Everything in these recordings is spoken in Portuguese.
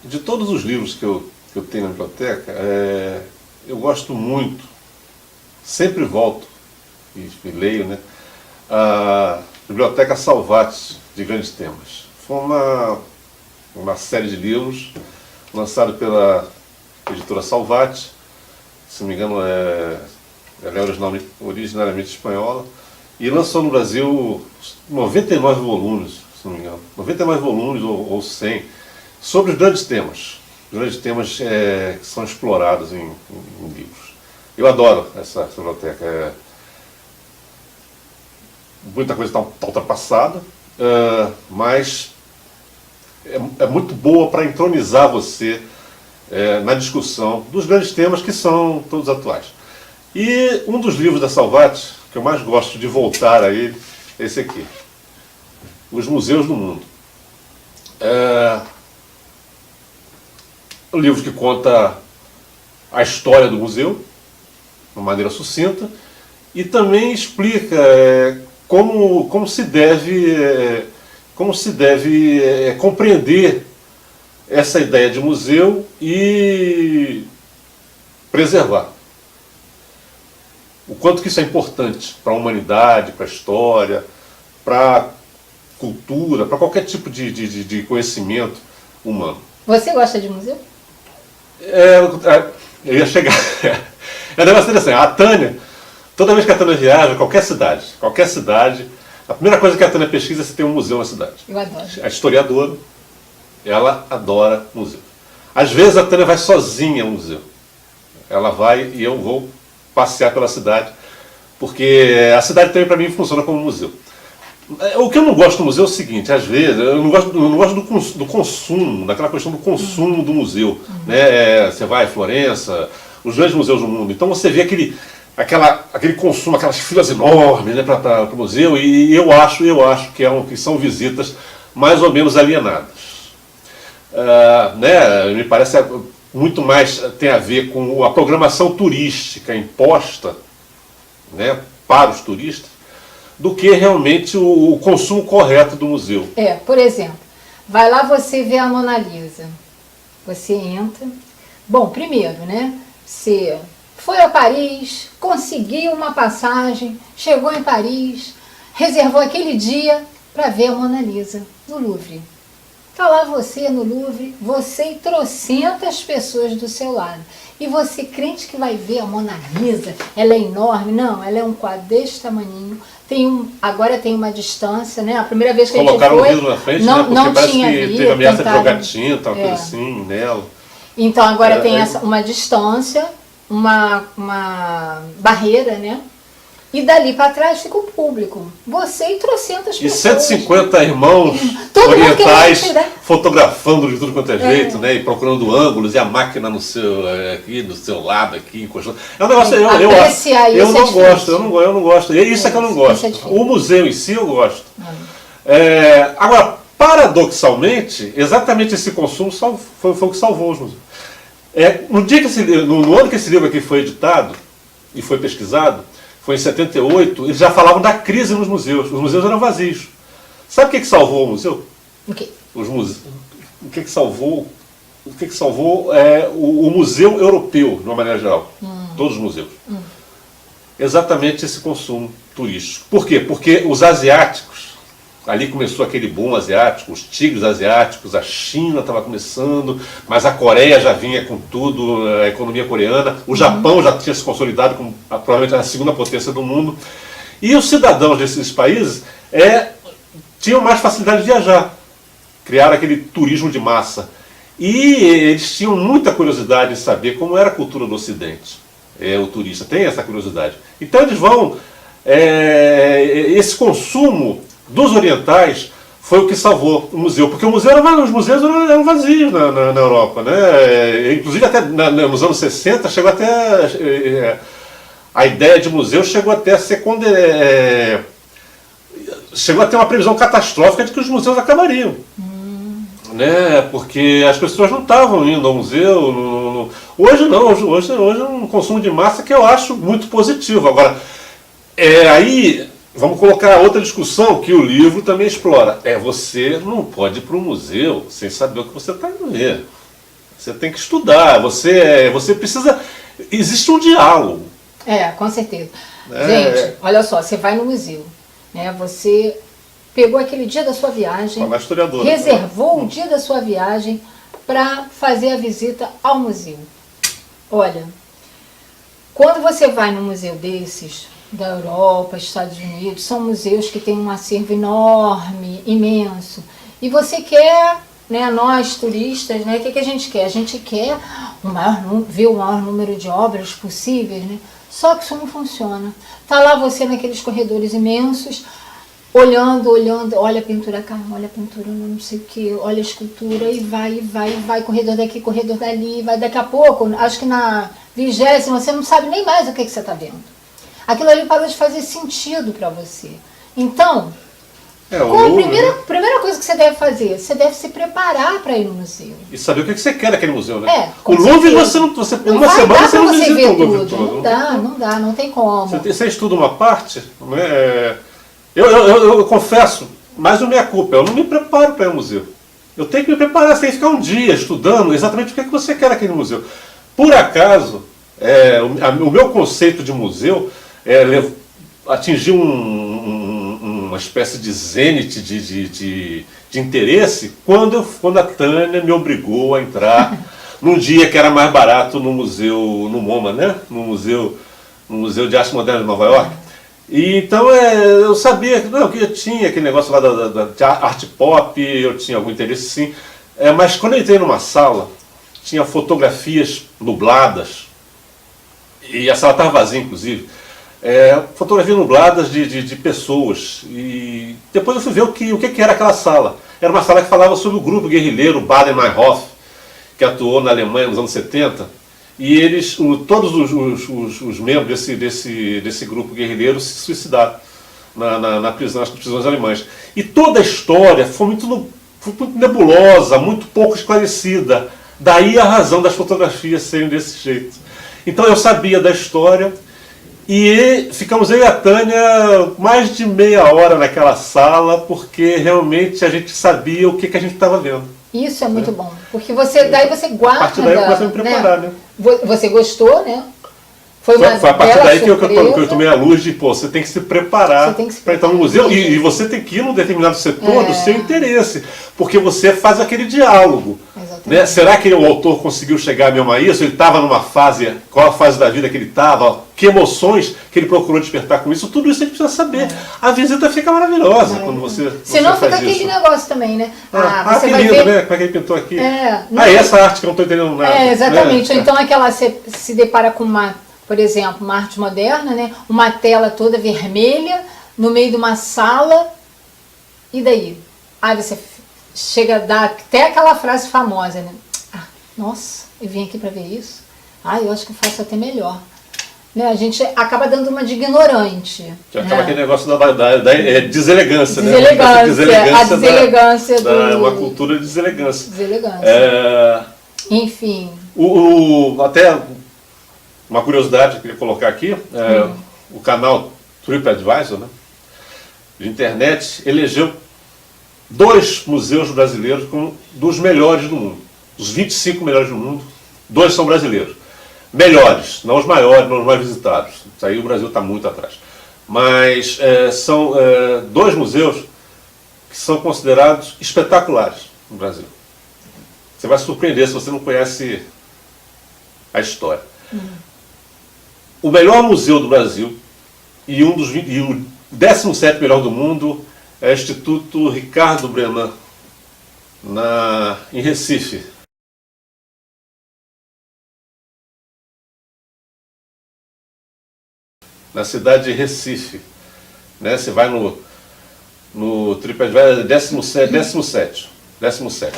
de todos os livros que eu tenho na biblioteca, eu gosto muito, sempre volto e leio, né, a Biblioteca Salvati, de Grandes Temas. Foi uma série de livros lançado pela editora Salvati, se não me engano ela é originariamente espanhola, e lançou no Brasil 99 volumes, se não me engano, 99 volumes ou 100, sobre os grandes temas que são explorados em livros. Eu adoro essa biblioteca. Muita coisa está ultrapassada, mas é muito boa para entronizar você na discussão dos grandes temas que são todos atuais. E um dos livros da Salvati, que eu mais gosto de voltar a ele, é esse aqui, Os Museus do Mundo. Um livro que conta a história do museu, de uma maneira sucinta, e também explica como se deve compreender essa ideia de museu e preservar. O quanto que isso é importante para a humanidade, para a história, para a cultura, para qualquer tipo de conhecimento humano. Você gosta de museu? Eu ia chegar. É um negócio interessante. A Tânia, toda vez que a Tânia viaja, qualquer cidade, a primeira coisa que a Tânia pesquisa é se tem um museu na cidade. Eu adoro. A historiadora, ela adora museu. Às vezes a Tânia vai sozinha ao museu. Ela vai e eu vou passear pela cidade, porque a cidade também para mim funciona como museu. O que eu não gosto do museu é o seguinte, às vezes, eu não gosto do consumo, daquela questão do consumo do museu. Né? Você vai a Florença, os grandes museus do mundo, então você vê aquele consumo, aquelas filas enormes, né, para o museu, e eu acho que são visitas mais ou menos alienadas. Né? Me parece muito mais tem a ver com a programação turística imposta, né, para os turistas, do que realmente o consumo correto do museu. Por exemplo, vai lá você ver a Mona Lisa. Você entra. Bom, primeiro, né? Você foi a Paris, conseguiu uma passagem, chegou em Paris, reservou aquele dia para ver a Mona Lisa no Louvre. Está lá você no Louvre, você e trocentas pessoas do seu lado. E você crente que vai ver a Mona Lisa, ela é enorme. Não, ela é um quadro desse tamaninho. Agora tem uma distância, né? A primeira vez que Colocaram a gente foi, o vidro na frente, não, né? Porque não parece tinha que vidro, teve ameaça de jogar tentaram. tinta, uma coisa assim, nela. Então agora tem uma distância, uma barreira, né? E dali para trás fica o público. Você e trocentas pessoas. E 150 irmãos Todo mundo orientais querendo tirar. fotografando de tudo quanto é jeito, né? E procurando ângulos, e a máquina no seu lado, aqui, encostando. É um negócio, eu não gosto. E isso é que eu não gosto. O museu em si eu gosto. Agora, paradoxalmente, exatamente esse consumo foi o que salvou os museus. No ano que esse livro aqui foi editado e foi pesquisado, foi em 78, eles já falavam da crise nos museus. Os museus eram vazios. Sabe o que salvou o museu? O quê? O que salvou o museu europeu, de uma maneira geral. Todos os museus. Exatamente esse consumo turístico. Por quê? Porque os asiáticos, ali começou aquele boom asiático, os tigres asiáticos, a China estava começando, mas a Coreia já vinha com tudo, a economia coreana, o Japão já tinha se consolidado como provavelmente a segunda potência do mundo. E os cidadãos desses países tinham mais facilidade de viajar, criaram aquele turismo de massa. E eles tinham muita curiosidade em saber como era a cultura do Ocidente. O turista tem essa curiosidade. Então eles vão... esse consumo dos orientais foi o que salvou o museu, porque os museus eram vazios na Europa, né? Inclusive até nos anos 60 chegou até a ideia de museu chegou até a ser chegou a ter uma previsão catastrófica de que os museus acabariam, né? Porque as pessoas não estavam indo ao museu. Hoje não, hoje é um consumo de massa que eu acho muito positivo. Agora, aí vamos colocar outra discussão que o livro também explora. Você não pode ir para um museu sem saber o que você está indo ver. Você tem que estudar, você precisa... Existe um diálogo. Com certeza. Gente, olha só, você vai no museu, né? Você pegou aquele dia da sua viagem, reservou o dia da sua viagem para fazer a visita ao museu. Olha, quando você vai num museu desses, da Europa, Estados Unidos, são museus que têm um acervo enorme, imenso, e você quer, né, nós turistas, né, o que a gente quer? A gente quer ver o maior número de obras possíveis, né? Só que isso não funciona. Tá lá você naqueles corredores imensos, olhando, olha a pintura cá, olha a pintura não sei o que, olha a escultura, e vai, corredor daqui, corredor dali, vai daqui a pouco, acho que na 20ª você não sabe nem mais o que você está vendo. Aquilo ali parou de fazer sentido para você. Então, a primeira coisa que você deve fazer, você deve se preparar para ir no museu. E saber o que você quer naquele museu, né? O Louvre uma semana você não visita o Louvre todo. Não dá, não tem como. Você estuda uma parte, né? Eu confesso, mais uma minha culpa, eu não me preparo para ir ao museu. Eu tenho que me preparar, você tem que ficar um dia estudando exatamente o que você quer naquele museu. Por acaso, o meu conceito de museu atingiu uma espécie de zênite de interesse quando a Tânia me obrigou a entrar num dia que era mais barato no museu, no MoMA, né? No Museu de Arte Moderna de Nova York. E então eu sabia que eu tinha aquele negócio lá de arte pop, eu tinha algum interesse sim, mas quando eu entrei numa sala, tinha fotografias nubladas, e a sala estava vazia inclusive, fotografias nubladas de pessoas, e depois eu fui ver o que era aquela sala. Era uma sala que falava sobre o grupo guerrilheiro Baden-Meinhof, que atuou na Alemanha nos anos 70, e todos os membros desse grupo guerrilheiro se suicidaram nas prisões alemãs. E toda a história foi muito nebulosa, muito pouco esclarecida. Daí a razão das fotografias serem desse jeito. Então eu sabia da história e ficamos eu e a Tânia mais de meia hora naquela sala, porque realmente a gente sabia o que a gente estava vendo. Isso é muito bom, porque daí você guarda. A partir daí eu comecei a me preparar, né? Você gostou, né? Foi a partir daí que eu tomei a luz de, você tem que se preparar para entrar no museu. E você tem que ir num determinado setor do seu interesse, porque você faz aquele diálogo. Né? Será que o autor conseguiu chegar mesmo a isso? Ele estava numa fase, qual a fase da vida que ele estava? Que emoções que ele procurou despertar com isso? Tudo isso a gente precisa saber. A visita fica maravilhosa quando você senão faz fica aquele negócio também, né? Você vai ver... né? Como é que ele pintou aqui? Essa arte que eu não estou entendendo nada. Exatamente. Então aquela você se depara com por exemplo, uma arte moderna, né? Uma tela toda vermelha, no meio de uma sala, e daí? Aí você chega a dar até aquela frase famosa, né? Nossa, eu vim aqui para ver isso? Eu acho que eu faço até melhor. Né? A gente acaba dando uma de ignorante. Que acaba aquele negócio da deselegância, né? A deselegância uma cultura de deselegância. Enfim. Até uma curiosidade que eu queria colocar aqui, o canal TripAdvisor, né, de internet, elegeu 2 museus brasileiros como dos melhores do mundo. Dos 25 melhores do mundo, 2 são brasileiros. Melhores, não os maiores, não os mais visitados. Isso aí o Brasil está muito atrás. Mas são 2 museus que são considerados espetaculares no Brasil. Você vai se surpreender se você não conhece a história. O melhor museu do Brasil e o 17º melhor do mundo é o Instituto Ricardo Brenan, em Recife. Na cidade de Recife. Né? Você vai no TripAdvisor, 17º,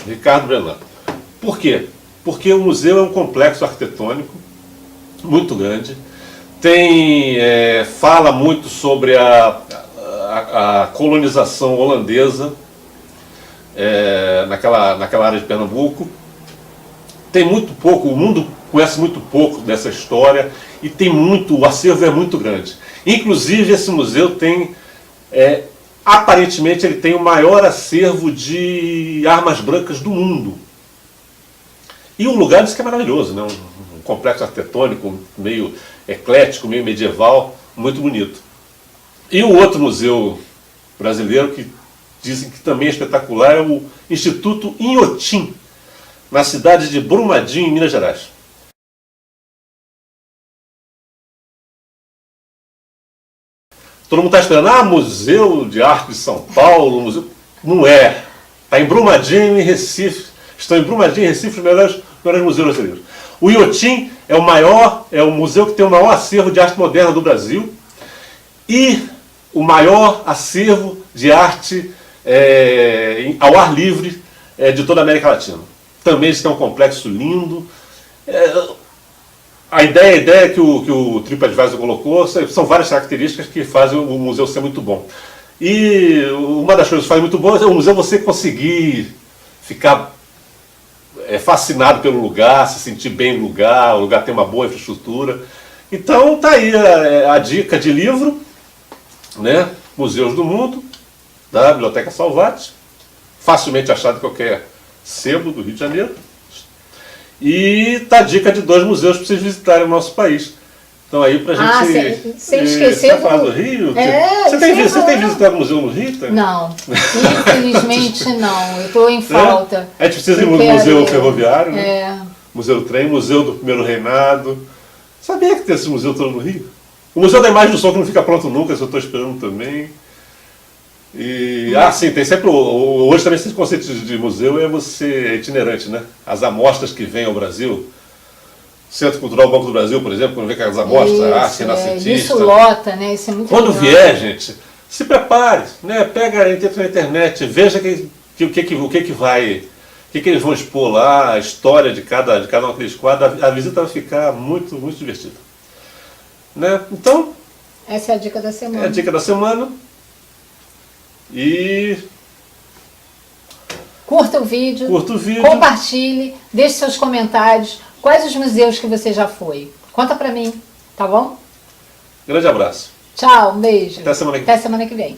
Ricardo Brenan. Por quê? Porque o museu é um complexo arquitetônico muito grande. Fala muito sobre a colonização holandesa naquela área de Pernambuco. Tem muito pouco, o mundo conhece muito pouco dessa história e o acervo é muito grande. Inclusive esse museu tem, aparentemente ele tem o maior acervo de armas brancas do mundo. E o lugar diz que é maravilhoso, né? Um complexo arquitetônico meio eclético, meio medieval, muito bonito. E o outro museu brasileiro que dizem que também é espetacular é o Instituto Inhotim, na cidade de Brumadinho, em Minas Gerais. Todo mundo está esperando, Museu de Arte de São Paulo, museu... Não é. Está em Brumadinho, em Recife. Estão em Brumadinho, em Recife, os melhores museus brasileiros. O Inhotim é o museu que tem o maior acervo de arte moderna do Brasil e o maior acervo de arte ao ar livre de toda a América Latina. Também isso é um complexo lindo. A ideia que o TripAdvisor colocou são várias características que fazem o museu ser muito bom. E uma das coisas que faz muito bom é o museu você conseguir ficar fascinado pelo lugar, se sentir bem no lugar, o lugar tem uma boa infraestrutura. Então tá aí a dica de livro, né? Museus do Mundo, da Biblioteca Salvati, facilmente achado em qualquer sebo do Rio de Janeiro. E tá a dica de 2 museus para vocês visitarem o nosso país. Então aí pra gente... Sem esquecer do... do Rio? Você tem visitado o museu no Rio? Tá? Não, infelizmente não. Eu estou em falta. A gente precisa ir no Museu Ferroviário, né? Museu do Trem, Museu do Primeiro Reinado. Sabia que tem esse museu todo no Rio? O Museu da Imagem do Som que não fica pronto nunca, isso eu estou esperando também. E, sim, tem sempre... Hoje também esse conceito de museu é você itinerante, né? As amostras que vêm ao Brasil... Centro Cultural Banco do Brasil, por exemplo, quando vem aquelas amostras, renascentista. Isso lota, né? Isso é muito Quando legal. vier, gente, se prepare, né? Entra na internet, veja o que eles vão expor lá, a história de cada um daqueles quadros. A visita vai ficar muito, muito divertida. Né? Então... Essa é a dica da semana. É a dica da semana. E... Curta o vídeo, compartilhe, deixe seus comentários. Quais os museus que você já foi? Conta pra mim, tá bom? Grande abraço. Tchau, um beijo. Até semana que vem. Até semana que vem.